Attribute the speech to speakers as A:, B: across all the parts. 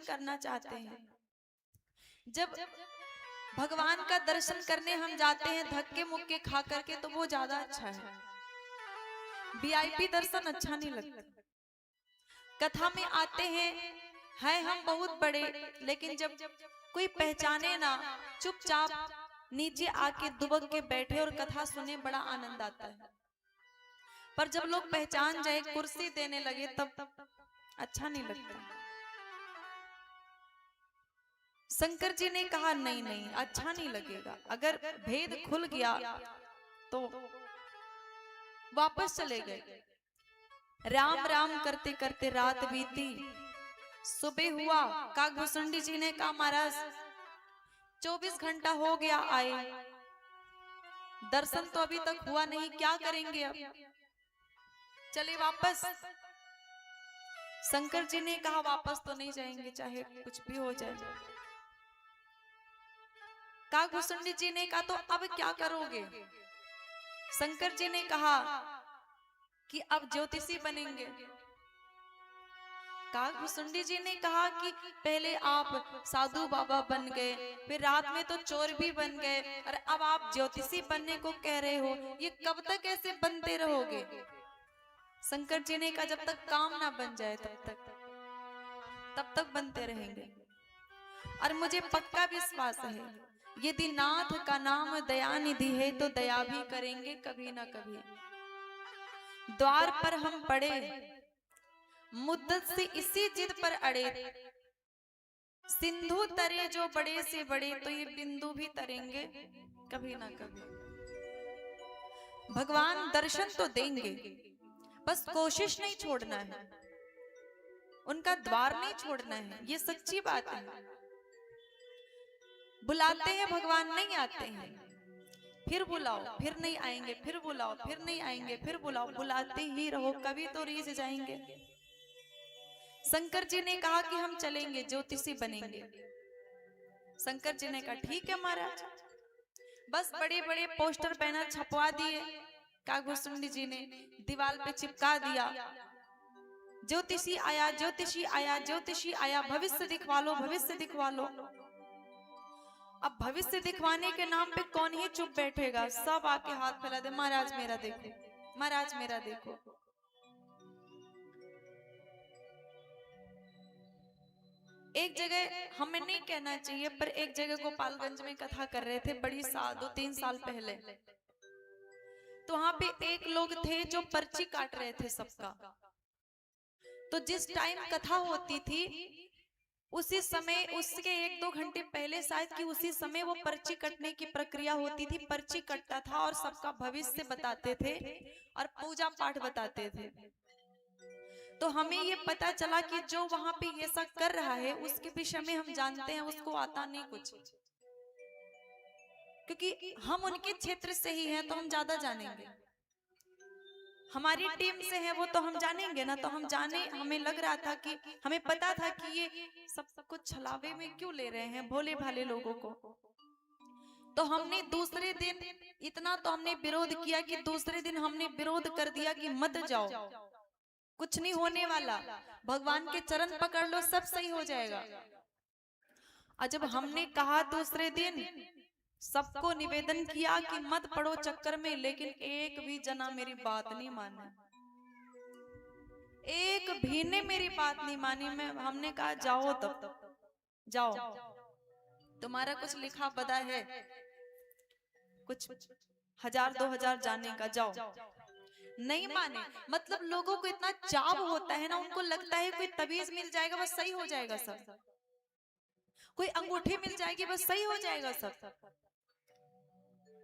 A: करना चाहते हैं। जब भगवान का दर्शन करने हम जाते हैं धक्के मुक्के खा करके तो वो ज्यादा अच्छा है, वीआईपी दर्शन अच्छा नहीं लगता। कथा में आते हैं हम बहुत बड़े, लेकिन जब कोई पहचाने ना, चुपचाप नीचे आके दुबक के बैठे और कथा सुने, बड़ा आनंद आता है। पर जब लोग पहचान जाए, कुर्सी देने लगे, तब अच्छा नहीं लगता। शंकर जी ने कहा नहीं नहीं, अच्छा नहीं लगेगा। अगर भेद खुल गया तो वापस चले गए। राम राम करते करते रात बीती, सुबह हुआ। काकभूषुंडी जी ने कहा महाराज 24 घंटा हो गया आए, दर्शन तो अभी तक हुआ नहीं, क्या करेंगे अब, चले वापस। शंकर जी ने कहा वापस तो नहीं जाएंगे, चाहे कुछ भी हो जाए। काकभूषुंडी जी ने कहा तो अब क्या करोगे? शंकर जी ने कहा कि अब ज्योतिषी बनेंगे। काकभूषुंडी जी ने कहा कि पहले आप साधु बाबा बन गए, फिर रात में तो चोर भी बन गए, और अब आप ज्योतिषी बनने को कह रहे हो, ये कब तक ऐसे बनते रहोगे? शंकर जी ने कहा जब तक काम ना बन जाए तब तक बनते रहेंगे। और मुझे पक्का विश्वास है, यदि नाथ का नाम दयानिधि है तो दया भी करेंगे कभी ना कभी। द्वार पर हम पड़े, मुद्दत से इसी जिद पर अड़े, सिंधु तरे जो बड़े से बड़े, तो ये बिंदु भी तरेंगे कभी ना कभी। भगवान दर्शन तो देंगे, बस कोशिश नहीं छोड़ना है, उनका द्वार नहीं छोड़ना है, ये सच्ची बात है। बुलाते हैं भगवान, नहीं आते हैं, फिर बुलाओ, फिर नहीं आएंगे, फिर बुलाओ, फिर नहीं आएंगे, फिर बुलाओ, बुलाते ही रहो, कभी तो रीझ जाएंगे। शंकर जी ने कहा कि हम चलेंगे, ज्योतिषी बनेंगे। शंकर जी ने कहा ठीक है महाराज। बस बड़े बड़े पोस्टर बैनर छपवा दिए काकभूषुंडी जी ने, दीवार पे चिपका दिया, ज्योतिषी आया, ज्योतिषी आया, ज्योतिषी आया, भविष्य दिखवा लो, भविष्य दिखवा लो। अब भविष्य दिखवाने के नाम पे कौन ही चुप बैठेगा, सब आके हाथ फैला दे, महाराज मेरा देखो, महाराज मेरा देखो। एक जगह, हमें नहीं कहना चाहिए, पर एक जगह गोपालगंज में कथा कर रहे थे, बड़ी 2-3 साल पहले। तो वहां पे एक लोग थे जो पर्ची काट रहे थे सबका। तो जिस टाइम कथा होती थी उसी समय, उसके 1-2 घंटे पहले शायद कि उसी समय वो पर्ची कटने की प्रक्रिया होती थी। पर्ची कटता था और सबका भविष्य बताते थे और पूजा पाठ बताते थे। तो हमें ये पता चला कि जो वहां पे ये सब कर रहा है उसके विषय में हम जानते हैं, उसको आता नहीं कुछ, क्योंकि हम उनके क्षेत्र से ही हैं तो हम ज्यादा जानेंगे। हमारी टीम से है वो तो हम जानेंगे ना, तो हम जाने, हमें लग रहा था कि हमें पता था कि ये सब कुछ छलावे में क्यों ले रहे हैं भोले भाले लोगों को। तो हमने दूसरे दिन इतना तो हमने विरोध किया कि दूसरे दिन हमने विरोध कर दिया कि मत जाओ, कुछ नहीं होने वाला, भगवान के चरण पकड़ लो, सब सही हो जाएगा। और जब हमने कहा दूसरे दिन, सबको निवेदन किया कि मत पड़ो चक्कर में, लेकिन एक भी जना मेरी बात नहीं माना, एक भी ने मेरी बात नहीं मानी। मैं हमने कहा जाओ, तब जाओ, तुम्हारा कुछ लिखा पता है, कुछ 1000-2000 जाने का, जाओ। नहीं माने। मतलब लोगों को इतना चाव होता है ना, उनको लगता है कोई तबीज मिल जाएगा बस सही हो जाएगा सब, कोई अंगूठी मिल जाएगी बस सही हो जाएगा सब।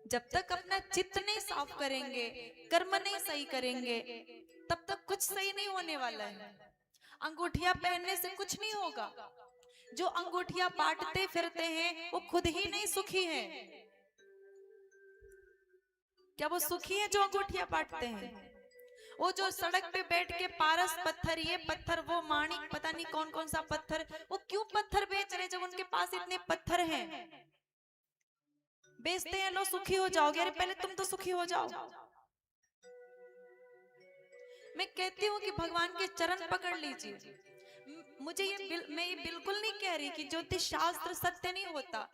A: जब तक अपना चित्त नहीं साफ करेंगे, कर्म नहीं सही करेंगे, तब तक कुछ सही नहीं होने वाला है। अंगूठियां पहनने से कुछ नहीं होगा। जो अंगूठियां बांटते फिरते हैं वो खुद ही नहीं सुखी हैं। क्या वो सुखी है जो अंगूठियां बांटते हैं? वो जो सड़क पे बैठ के पारस पत्थर, ये पत्थर, वो माणिक, पता नहीं कौन कौन सा पत्थर, वो क्यों पत्थर बेच रहे जब उनके पास इतने पत्थर हैं? बेचते हैं, लो सुखी हो जाओगे। अरे पहले तुम तो सुखी हो जाओ। मैं कहती हूँ कि भगवान के चरण पकड़ लीजिए। मुझे मैं ये बिल्कुल नहीं रही कि ज्योतिष शास्त्र सत्य नहीं होता,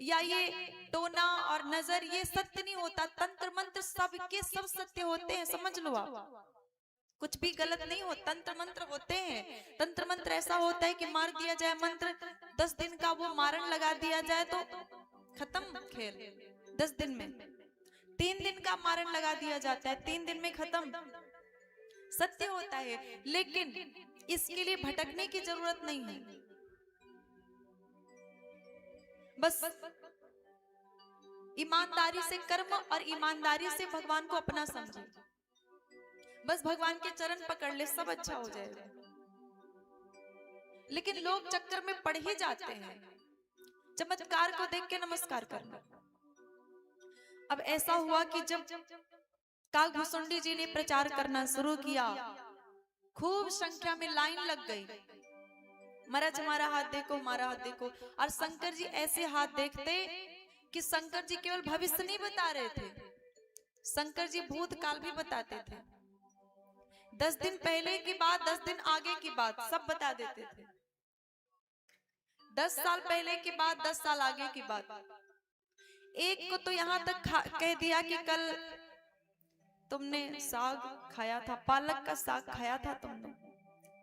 A: या ये टोना और नजर ये सत्य नहीं होता, तंत्र मंत्र सब के सब सत्य होते हैं, समझ लो आप, कुछ भी गलत नहीं हो। तंत्र मंत्र होते हैं, तंत्र मंत्र ऐसा होता है कि मार दिया जाए मंत्र, 10 दिन का वो मारण लगा दिया जाए तो खत्म खेल, 10 दिन में। 3 दिन का मारण लगा दिया जाता है, 3 दिन में खत्म, सत्य होता है। लेकिन इसके लिए भटकने की जरूरत नहीं है, बस ईमानदारी से कर्म और ईमानदारी से भगवान को अपना समझे, बस भगवान के चरण पकड़ ले, सब अच्छा हो जाएगा। लेकिन लोग चक्कर में पड़ ही जाते हैं, चमत्कार को देख के नमस्कार करना। अब ऐसा हुआ कि जब काकभूसुंडी जी ने प्रचार करना शुरू किया, खूब संख्या में लाइन लग गई, महाराज हमारा हाथ देखो, हमारा हाथ देखो। और शंकर जी ऐसे हाथ देखते कि शंकर जी केवल भविष्य नहीं बता रहे थे, शंकर जी भूतकाल भी बताते थे। 10 दिन पहले की बात, 10 दिन आगे की बात सब बता देते थे। 10 साल पहले की बात, 10 साल आगे की बात। एक को तो यहाँ तक कह दिया कि कल तुमने साग खाया था, पालक का साग खाया था तुमने।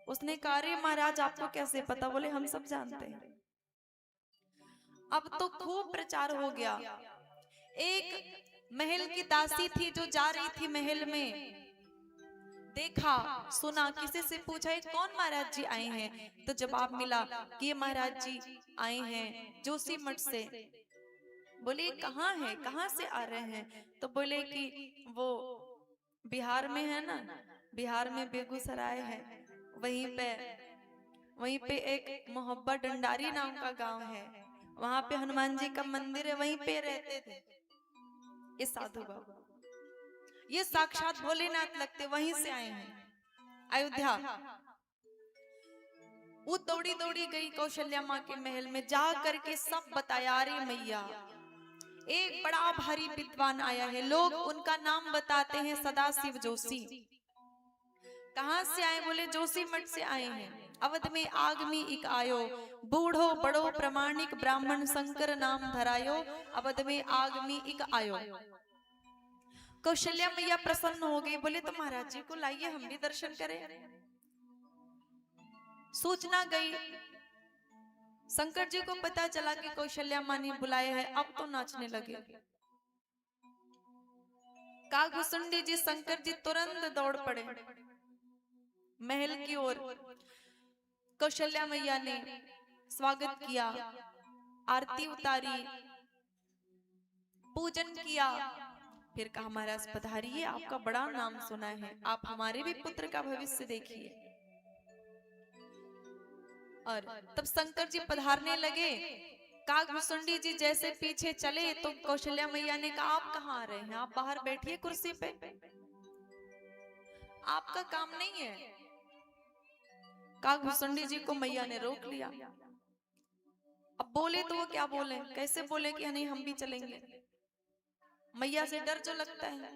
A: उसने कहा अरे महाराज आपको कैसे पता? बोले हम सब जानते हैं। अब तो खूब प्रचार हो गया। एक महल की दासी थी जो जा रही थी महल में, देखा सुना, किसी से पूछा ये कौन महाराज जी आए हैं, तो जवाब मिला कि ये महाराज जी आए हैं जोशी मठ से। बोले कहाँ है, कहाँ से आ रहे हैं? तो बोले कि वो बिहार में है ना, बिहार में बेगूसराय है, वहीं पे एक मोहब्बत डंडारी नाम का गांव है, वहां पे हनुमान जी का मंदिर है, वहीं पे रहते थे ये साधु बाबा। ये साक्षात भोलेनाथ लगते, वहीं से आए हैं अयोध्या। वो दौड़ी दौड़ी गई कौशल्या माँ के महल में, जा करके सब बताया। अरे मैया एक बड़ा भारी विद्वान आया है, लोग उनका नाम बताते हैं सदाशिव जोशी। कहाँ से आए? बोले जोशी मठ से आए हैं। अवध में आगमी इक आयो, बूढ़ो बड़ो प्रमाणिक ब्राह्मण शंकर नाम धरायो, अवध में आगमी इक आयो। कौशल्या मैया प्रसन्न हो गई, बोले तो महाराज जी को लाइए, हम भी दर्शन करें। सूचना गई, शंकर जी को पता चला कि कौशल्या माँ ने बुलाया है, अब तो नाचने लगे। काकभूसुंडी जी शंकर जी तुरंत दौड़ पड़े महल की ओर। कौशल्या मैया ने स्वागत किया, आरती उतारी, पूजन किया, फिर कहा महाराज पधारिए, आपका बड़ा नाम सुना है, आप हमारे भी पुत्र का भविष्य देखिए। और तब शंकर जी पधारने लगे। काकभूसुंडी जी जैसे पीछे चले तो कौशल्या मैया ने कहा आप कहाँ आ रहे हैं? आप बाहर बैठिए कुर्सी पे, आपका काम नहीं है। काकभूसुंडी जी को मैया ने रोक लिया। अब बोले तो वो क्या बोले, कैसे बोले कि नहीं हम भी चलेंगे? मैया से डर जो लगता है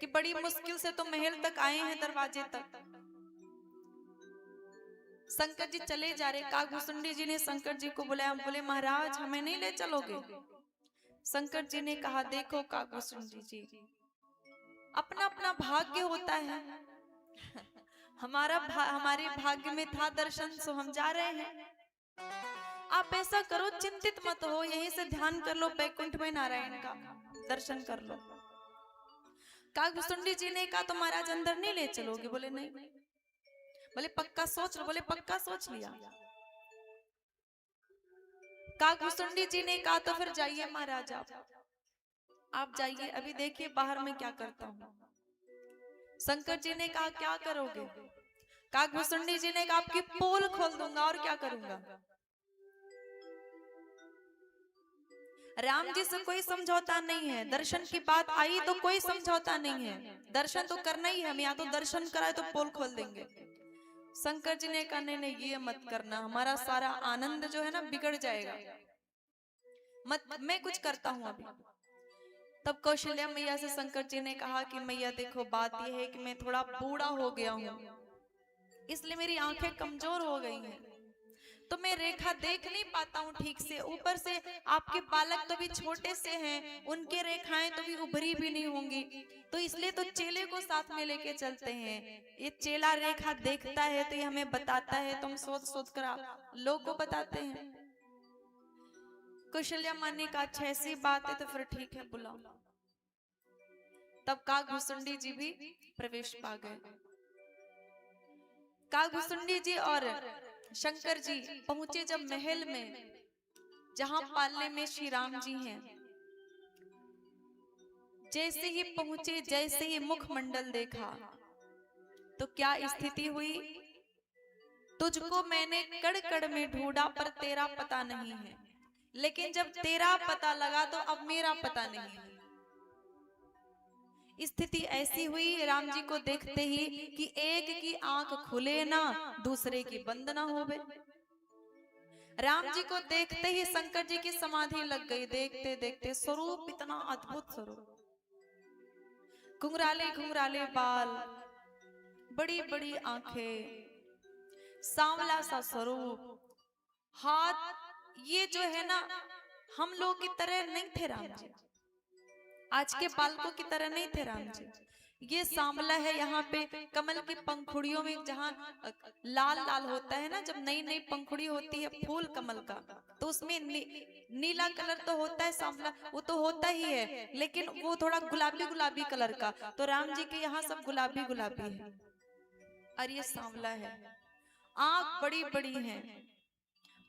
A: कि बड़ी मुश्किल से तो महल तक आए हैं, दरवाजे तक। शंकर जी चले जा रहे, काकभूसुंडी जी ने शंकर जी को बुलाया, बोले महाराज हमें नहीं ले चलोगे? शंकर जी ने कहा देखो काकभूसुंडी जी, अपना अपना भाग्य होता है, हमारे भाग्य में था दर्शन, सो हम जा रहे हैं। आप ऐसा करो, चिंतित मत हो, यहीं से ध्यान कर लो, बैकुंठ में नारायण का दर्शन कर लो। काकभूसुंडी जी ने कहा तो महाराज अंदर नहीं ले चलोगे? बोले नहीं। बोले पक्का सोच लो? बोले पक्का सोच लिया। काकभूसुंडी जी ने कहा तो फिर जाइए महाराज, आप जाइए, अभी देखिए बाहर में क्या करता हूँ। शंकर जी ने कहा क्या करोगे? काकभूसुंडी जी ने कहा आपकी पोल खोल दूंगा, और क्या करूंगा। राम जी से कोई समझौता नहीं है, दर्शन की बात आई तो कोई समझौता नहीं है, दर्शन तो करना ही है, हम या तो दर्शन कराए तो पोल खोल देंगे। शंकर जी ने कहा नहीं नहीं ये मत करना, हमारा सारा आनंद जो है ना बिगड़ जाएगा, मत, मैं कुछ करता हूं अभी। तब कौशल्या मैया से शंकर जी ने कहा कि मैया देखो बात यह है कि मैं थोड़ा बूढ़ा हो गया हूँ, इसलिए मेरी आंखें कमजोर हो गई हैं, तो मैं रेखा देख नहीं पाता हूँ ठीक से। ऊपर से आपके बालक तो भी छोटे से हैं, उनके रेखाएं तो भी उभरी भी नहीं होंगी, तो इसलिए तो चेले को साथ में लेके चलते हैं। ये चेला रेखा देखता है तो ये हमें बताता है, तो हम सोच सोच कर आप लोग को बताते हैं। कौशल्या माँ ने कहा अच्छा ऐसी बात है तो फिर ठीक है बुलाओ। तब कागभूसुंडी जी भी प्रवेश पा गए। कागभूसुंडी जी और शंकर जी पहुंचे जब महल में, जहां पालने में श्री राम जी हैं। जैसे ही पहुंचे, जैसे ही मुखमंडल देखा, तो क्या स्थिति हुई? तुझको मैंने कड़ कड़ में ढूंढा पर तेरा पता नहीं है, लेकिन जब तेरा पता लगा तो अब मेरा पता नहीं है। स्थिति ऐसी हुई राम जी को देखते ही कि एक की आंख खुले ना, दूसरे की बंद ना होवे। राम जी को देखते ही शंकर जी की समाधि लग गई। देखते देखते स्वरूप इतना अद्भुत स्वरूप, घुंघराले घुंघराले बाल, बड़ी बड़ी आंखें, सांवला सा स्वरूप, हाथ, ये जो है ना हम लोग की तरह नहीं थे राम जी, आज के बालकों की तरह नहीं थे राम जी। ये सांवला है, यहाँ पे कमल की पंखुड़ियों में जहाँ लाल लाल होता है ना, जब नई नई पंखुड़ी होती है फूल कमल का, तो उसमें नीला कलर तो होता है, सांवला वो तो होता ही है, लेकिन वो थोड़ा गुलाबी गुलाबी कलर का। तो राम जी के यहाँ सब गुलाबी गुलाबी है और ये सांवला है। आंख बड़ी बड़ी है,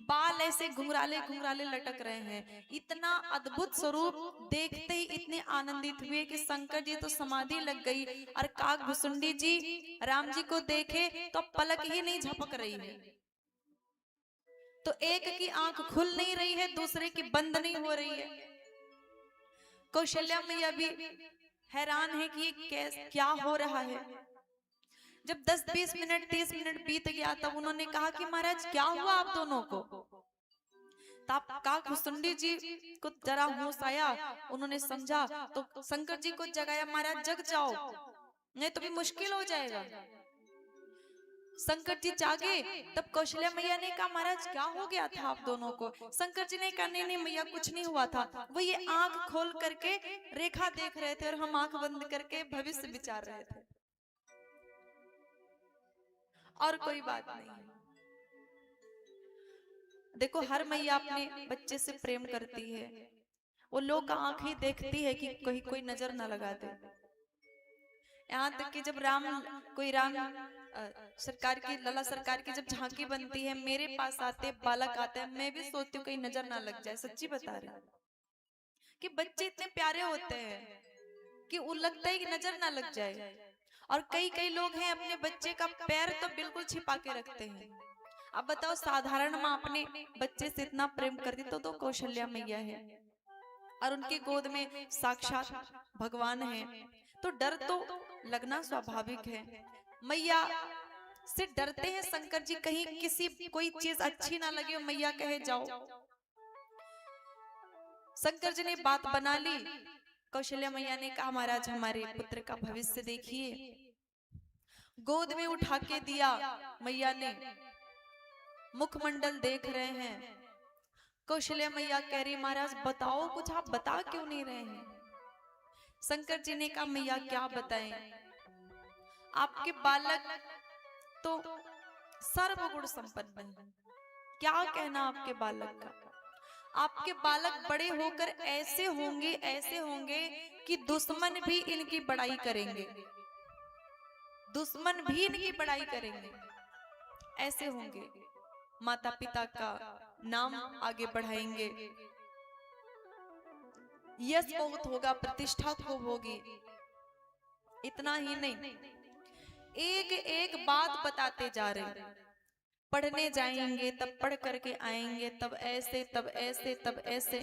A: बाल ऐसे घुंघराले घुंघराले लटक रहे हैं। इतना अद्भुत स्वरूप देखते ही इतने आनंदित हुए कि शंकर जी तो समाधि लग गई, और कागभूसुंडी जी राम जी को देखे तो पलक ही नहीं झपक रही है। तो एक की आंख खुल नहीं रही है, दूसरे की बंद नहीं हो रही है। कौशल्या मैया भी हैरान है कि ये क्या हो रहा है। जब 10-20 मिनट 30 मिनट बीत गया, तब उन्होंने कहा कि महाराज क्या हुआ आप दोनों को? तब कागभूसुंडी जी को जरा होश आया, उन्होंने समझा तो शंकर जी को जगाया, महाराज जग जाओ, नहीं तो भी मुश्किल हो जाएगा। शंकर जी जागे, तब कौशल्या मैया ने कहा महाराज क्या हो गया था आप दोनों को? शंकर जी ने कहा नहीं नहीं मैया कुछ नहीं हुआ था, वो ये आंख खोल करके रेखा देख रहे थे और हम आंख बंद करके भविष्य विचार रहे थे, और कोई बात नहीं। देखो हर मैया अपने बच्चे से प्रेम करती है, वो लोग आंख ही देखती है कि कहीं कोई नजर ना लगा दे। यहाँ तक कि जब राम सरकार की, लला सरकार की जब झांकी बनती है, मेरे पास आते बालक आते हैं, मैं भी सोचती हूँ कहीं नजर ना लग जाए। सच्ची बता रही कि बच्चे इतने प्यारे होते हैं कि वो लगता है कि नजर ना लग जाए। और कई कई लोग हैं अपने बच्चे का पैर तो बिल्कुल छिपा के रखते हैं। अब बताओ साधारण माँ अपने बच्चे से इतना प्रेम करती तो कौशल्या मैया है, और उनकी गोद में साक्षात भगवान है, तो डर तो लगना स्वाभाविक है। मैया से डरते हैं शंकर जी, कहीं किसी कोई चीज अच्छी ना लगे, मैया कहे जाओ। शंकर जी ने बात बना ली। कौशल्या मैया ने कहा महाराज हमारे पुत्र का भविष्य देखिए। गोद में उठा के दिया मैया ने, मुखमंडल देख रहे हैं। कौशल्या मैया कह रही महाराज बताओ कुछ, आप बता क्यों नहीं रहे हैं? शंकर जी ने कहा मैया क्या बताएं, आपके बालक तो सर्वगुण संपन्न है, क्या कहना आपके बालक का। आपके बालक बड़े होकर ऐसे होंगे कि दुश्मन भी इनकी बड़ाई करेंगे, दुश्मन भी इनकी बड़ाई करेंगे, ऐसे होंगे। माता पिता का नाम आगे बढ़ाएंगे, यश बहुत होगा, प्रतिष्ठा खूब होगी। इतना ही नहीं, एक एक बात बताते जा रहे। पढ़ने जाएंगे तब पढ़ करके आएंगे, तब ऐसे तब ऐसे तब ऐसे,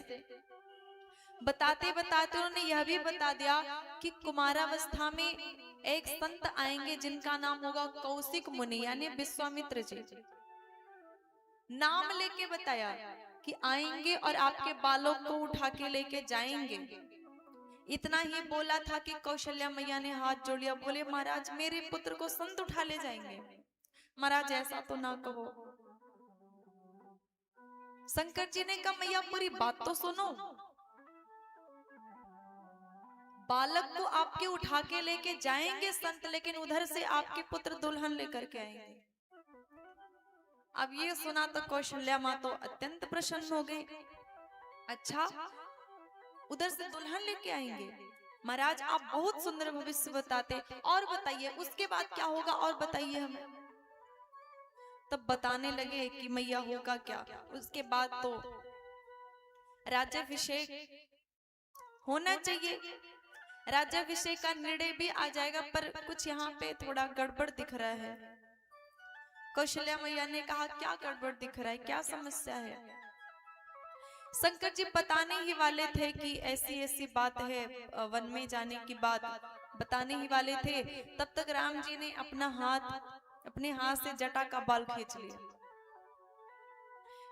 A: बताते बताते उन्होंने यह भी बता दिया कि कुमारावस्था में एक संत आएंगे जिनका नाम होगा कौशिक मुनि, यानी विश्वामित्र जी। नाम लेके बताया कि आएंगे और आपके बालों को उठा के लेके जाएंगे। इतना ही बोला था कि कौशल्या मैया ने हाथ जोड़ लिया, बोले महाराज मेरे पुत्र को संत उठा ले जाएंगे। महाराज ऐसा तो ना कहो। शंकर जी ने कहा मैया पूरी बात तो सुनो। बालक को आपके उठा के लेके जाएंगे संत, लेकिन उधर से आपके पुत्र दुल्हन लेकर के आएंगे। अब ये सुना तो कौशल्या माँ तो अत्यंत प्रसन्न हो गई। अच्छा, उधर से दुल्हन लेके आएंगे? महाराज आप बहुत सुंदर भविष्य बताते, और बताइए उसके बाद क्या होगा, और बताइए हमें। तब बताने लगे कि मैया होगा क्या, उसके बाद तो राज्याभिषेक होना चाहिए, राज्याभिषेक का निर्णय भी आ जाएगा, पर कुछ यहाँ पे थोड़ा गड़बड़ दिख रहा है। कौशल्या मैया ने कहा क्या गड़बड़ दिख रहा है, क्या समस्या है? शंकर जी बताने ही वाले थे कि ऐसी ऐसी बात है, वन में जाने की बात बताने ही वाले थे, तब तक राम जी ने अपने हाथ से जटा का बाल खींच लिया।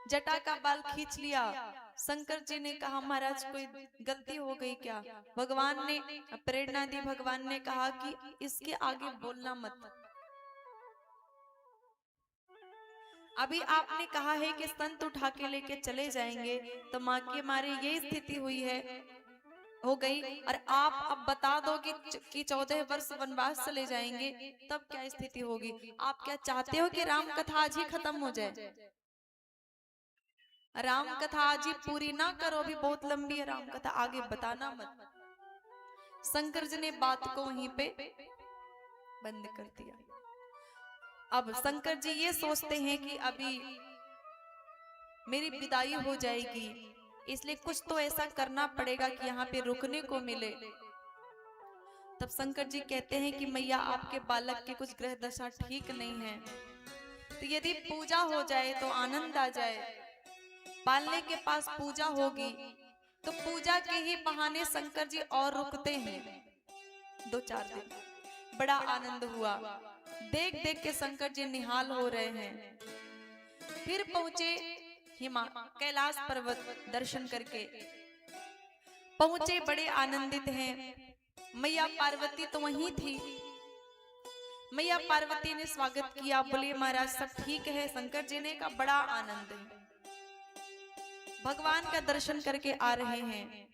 A: जटा का बाल खींच लिया। शंकर जी ने कहा महाराज कोई गलती हो गई क्या? भगवान ने प्रेरणा दी, भगवान ने कहा कि इसके आगे बोलना मत। अभी आपने कहा है कि संत उठा के लेके चले जाएंगे, तो माँ के मारे ये स्थिति हुई है, हो गई, और आप अब बता दोगे कि 14 वर्ष वनवास चले जाएंगे, तब क्या स्थिति होगी? आप क्या चाहते हो कि राम कथा आज ही खत्म हो जाए? राम कथा आज ही पूरी ना करो, अभी बहुत लंबी है राम कथा, आगे बताना मत। शंकर जी ने बात को वहीं पे बंद कर दिया। अब शंकर जी ये सोचते हैं कि अभी मेरी विदाई हो जाएगी, इसलिए कुछ तो ऐसा करना पड़ेगा कि यहाँ पे रुकने को मिले। तब शंकर जी कहते हैं कि मैया आपके बालक की कुछ ग्रह दशा ठीक नहीं है, तो यदि पूजा हो जाए तो आनंद आ जाए। पालने के पास पूजा होगी तो पूजा के ही बहाने शंकर जी और रुकते हैं 2-4 दिन। बड़ा आनंद हुआ, देख देख के शंकर जी निहाल हो रहे हैं। फिर पहुंचे कैलाश पर्वत, दर्शन करके पहुंचे, बड़े आनंदित हैं। मैया पार्वती तो वहीं थी। मैया पार्वती ने स्वागत किया, बोले महाराज सब ठीक है? शंकर जी ने कहा बड़ा आनंद है, भगवान का दर्शन करके आ रहे हैं।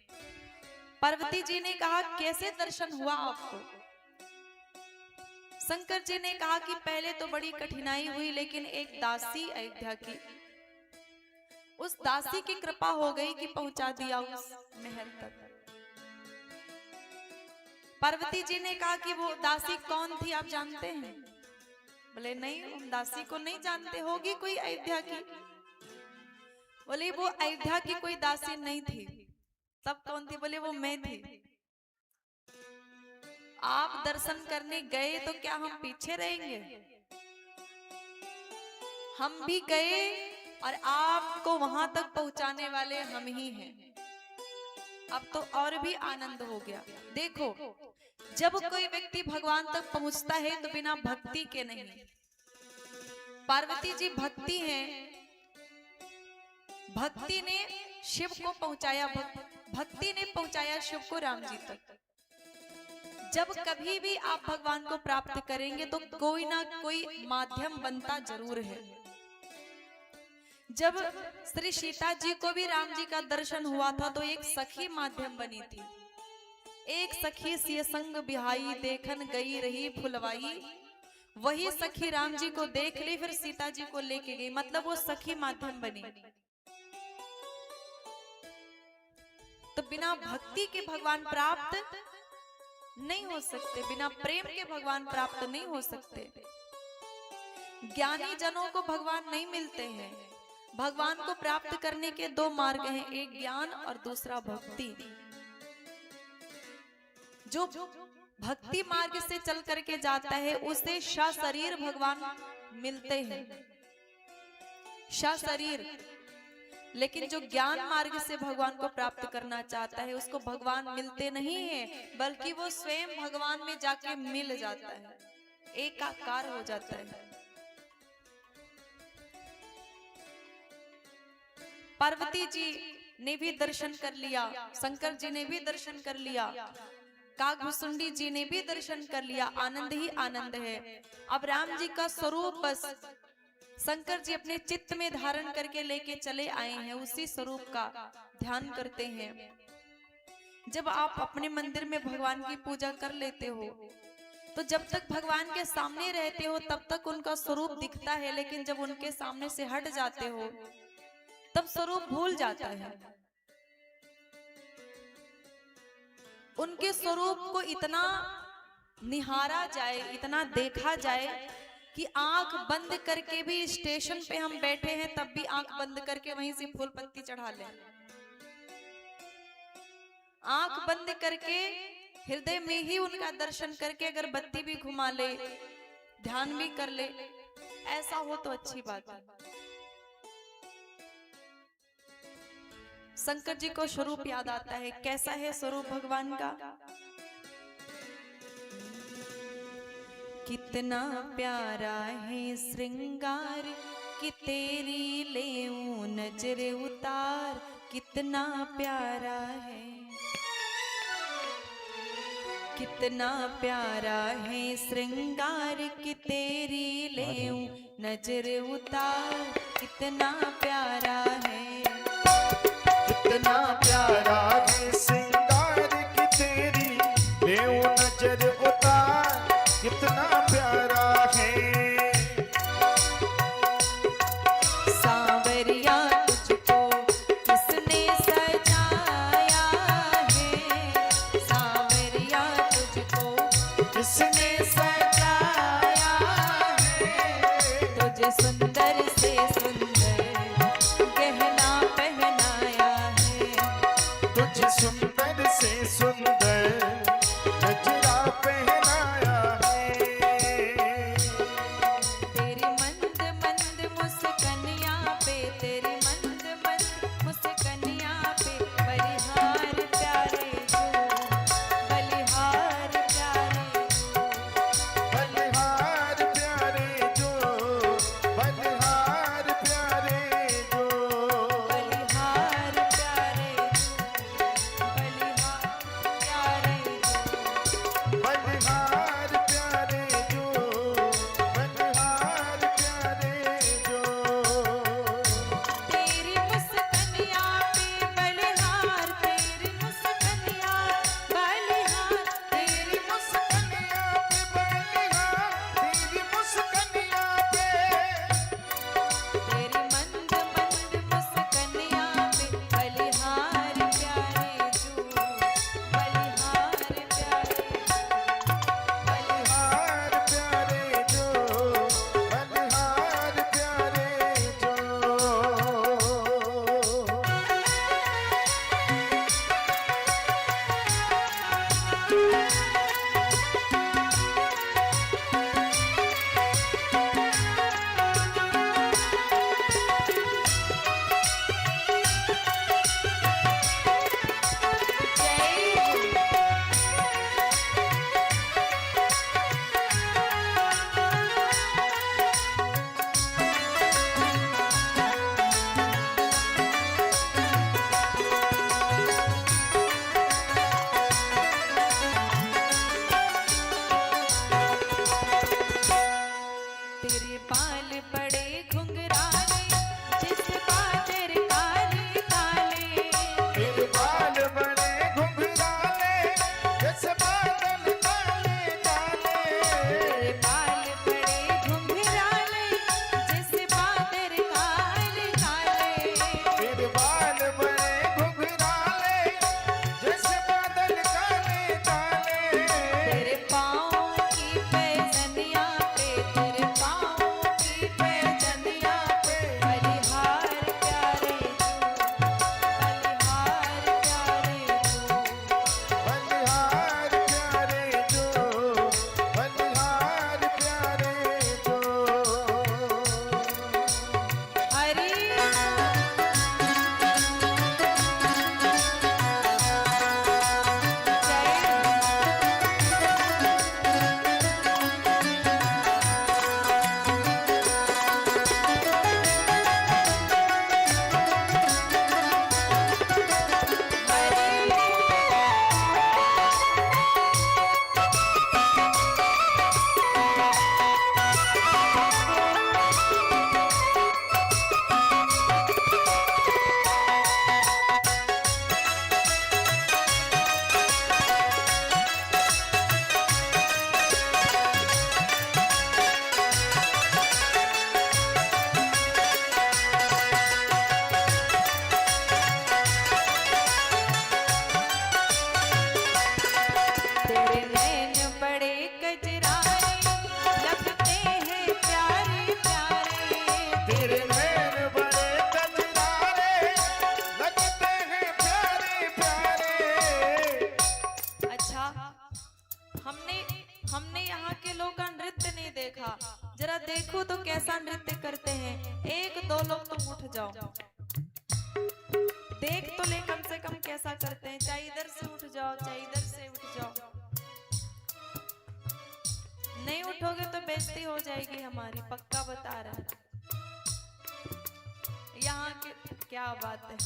A: पार्वती जी ने कहा कैसे दर्शन हुआ आपको? शंकर जी ने कहा कि पहले तो बड़ी कठिनाई हुई, लेकिन एक दासी अयोध्या की, उस दासी की कृपा हो गई कि पहुंचा दिया उस महल तक। पार्वती जी ने कहा कि वो दासी कौन थी आप जानते हैं? बोले नहीं, उन दासी को नहीं जानते, होगी कोई अयोध्या की। बोले वो अयोध्या की कोई दासी नहीं थी। तब कौन थी? बोले वो मैं थी। आप दर्शन करने गए तो क्या हम पीछे रहेंगे? हम भी गए और आपको वहां तक पहुंचाने वाले हम ही हैं। अब तो और भी आनंद हो गया। देखो, जब कोई व्यक्ति भगवान तक पहुंचता है तो बिना भक्ति के नहीं। पार्वती जी भक्ति हैं, भक्ति ने शिव को पहुंचाया, भक्ति ने पहुंचाया शिव को राम जी तक। जब कभी भी आप भगवान को प्राप्त करेंगे तो कोई ना कोई माध्यम बनता जरूर है। जब श्री सीता जी को भी राम जी का दर्शन हुआ था तो एक सखी माध्यम बनी थी। एक सखी सिय संग बिहाई, देखन गई रही फुलवाई। वही सखी राम जी को देख ली, फिर सीता जी को लेके गई, मतलब वो सखी माध्यम बनी। तो बिना भक्ति के भगवान प्राप्त नहीं हो सकते, बिना प्रेम के भगवान प्राप्त नहीं हो सकते। ज्ञानी जनों को भगवान नहीं मिलते हैं। भगवान को प्राप्त करने के 2 मार्ग हैं, एक ज्ञान और दूसरा भक्ति। जो भक्ति मार्ग से चल करके जाता है उसे सशरीर भगवान मिलते हैं, सशरीर। लेकिन जो ज्ञान मार्ग से भगवान को प्राप्त करना चाहता है उसको भगवान मिलते नहीं है, बल्कि वो स्वयं भगवान में जाके मिल जाता है, एकाकार हो जाता है। पार्वती जी ने भी दर्शन कर लिया, शंकर जी ने भी दर्शन कर लिया। काकभुसुंडी जी ने भी दर्शन कर लिया, आनंद ही आनंद है। अब राम जी का स्वरूप बस शंकर जी अपने चित्त में धारण करके लेके चले आए हैं, उसी स्वरूप का ध्यान करते हैं। जब आप अपने मंदिर में भगवान की पूजा कर लेते हो तो जब तक भगवान के सामने रहते हो तब तक उनका स्वरूप दिखता है, लेकिन जब उनके सामने से हट जाते हो तब स्वरूप भूल जाता है। उनके स्वरूप को इतना निहारा जाए, इतना देखा जाए कि आंख बंद करके भी स्टेशन पे हम बैठे हैं तब भी आंख बंद करके वहीं से फूल पत्ती चढ़ा लें, आंख बंद करके हृदय में ही उनका दर्शन करके अगर बत्ती भी घुमा ले, ध्यान भी कर ले, ऐसा हो तो अच्छी बात है। शंकर जी को स्वरूप याद आता है, कैसा है स्वरूप भगवान का? कितना प्यारा है श्रृंगार कि तेरी लेऊं नजर उतार, कितना प्यारा है, कितना प्यारा है श्रृंगार कि तेरी लेऊं नजर उतार, कितना प्यारा है,
B: कितना प्यारा है श्रृंगार कि तेरी लेऊं नजर उतार, कितना प्यारा है।
A: सांवरिया तुझको किसने सजाया है, सांवरिया तुझको
B: किसने सजाया है,
A: तुझे सुंदर से सुंदर गहना लोग तुम उठ जाओ, देख तो ले कम से कम कैसा करते हैं। चाहे इधर से उठ जाओ, चाहे इधर से उठ जाओ। नहीं उठोगे तो बेइज्जती हो जाएगी हमारी, पक्का बता रहा है। यहाँ के क्या बात है।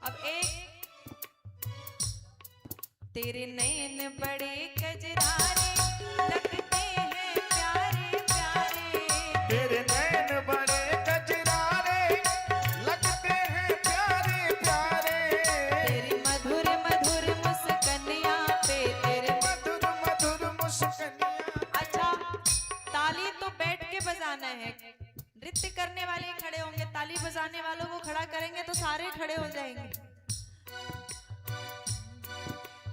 A: अब एक, तेरे नैन बड़े कजरारे लगते हैं प्यारे प्यारे,
B: तेरे नैन बड़े कजरारे लगते हैं प्यारे प्यारे,
A: तेरी मधुर मधुर मुस्कनिया पे, तेरे
B: मधुर मधुर मुस्कनिया।
A: अच्छा, ताली तो बैठ के बजाना है। नृत्य करने वाले ही खड़े होंगे, ताली बजाने वालों को खड़ा करेंगे तो सारे खड़े हो जाएंगे।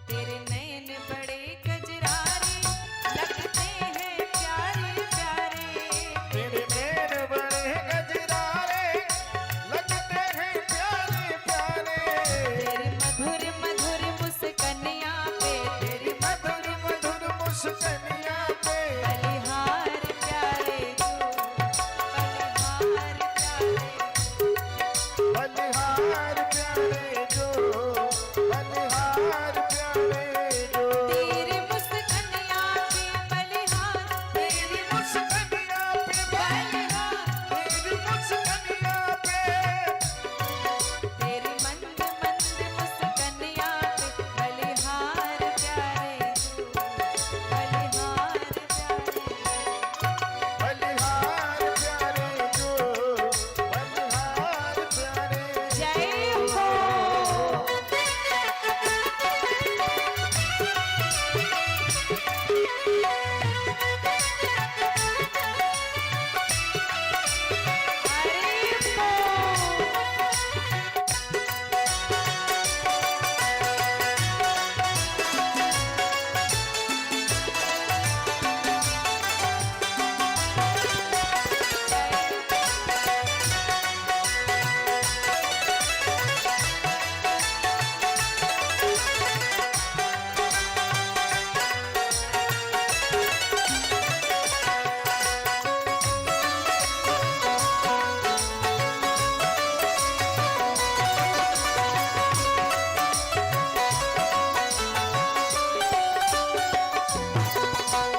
A: तेरे नैन बड़े कजरारे लगते हैं प्यारे प्यारे,
B: तेरे नैन बड़े कजरारे लगते हैं प्यारे प्यारे,
A: तेरी मधुर मधुर मुस्कनिया पे, तेरी
B: मधुर मधुर मुस्कनिया पे,
A: बलिहार प्यारे जो, बलिहार प्यारे,
B: बलिहार प्यारे जो, बलिहार प्यारे जो,
A: तेरी मुस्कनिया पे बलिहार, तेरी
B: मुस्कनिया पे बलिहार, तेरी मुस्कनिया पे,
A: तेरी मंद मंद मुस्कनिया पे बलिहार प्यारे जो, बलिहार प्यारे,
B: बलिहार प्यारे जो, बलिहार प्यारे।
A: जय हो। अरे हो।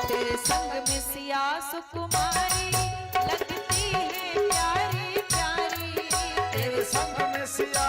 A: तेरे संग में सिया सुकुमारी लगती है प्यारी प्यारी,
B: तेरे संग में सिया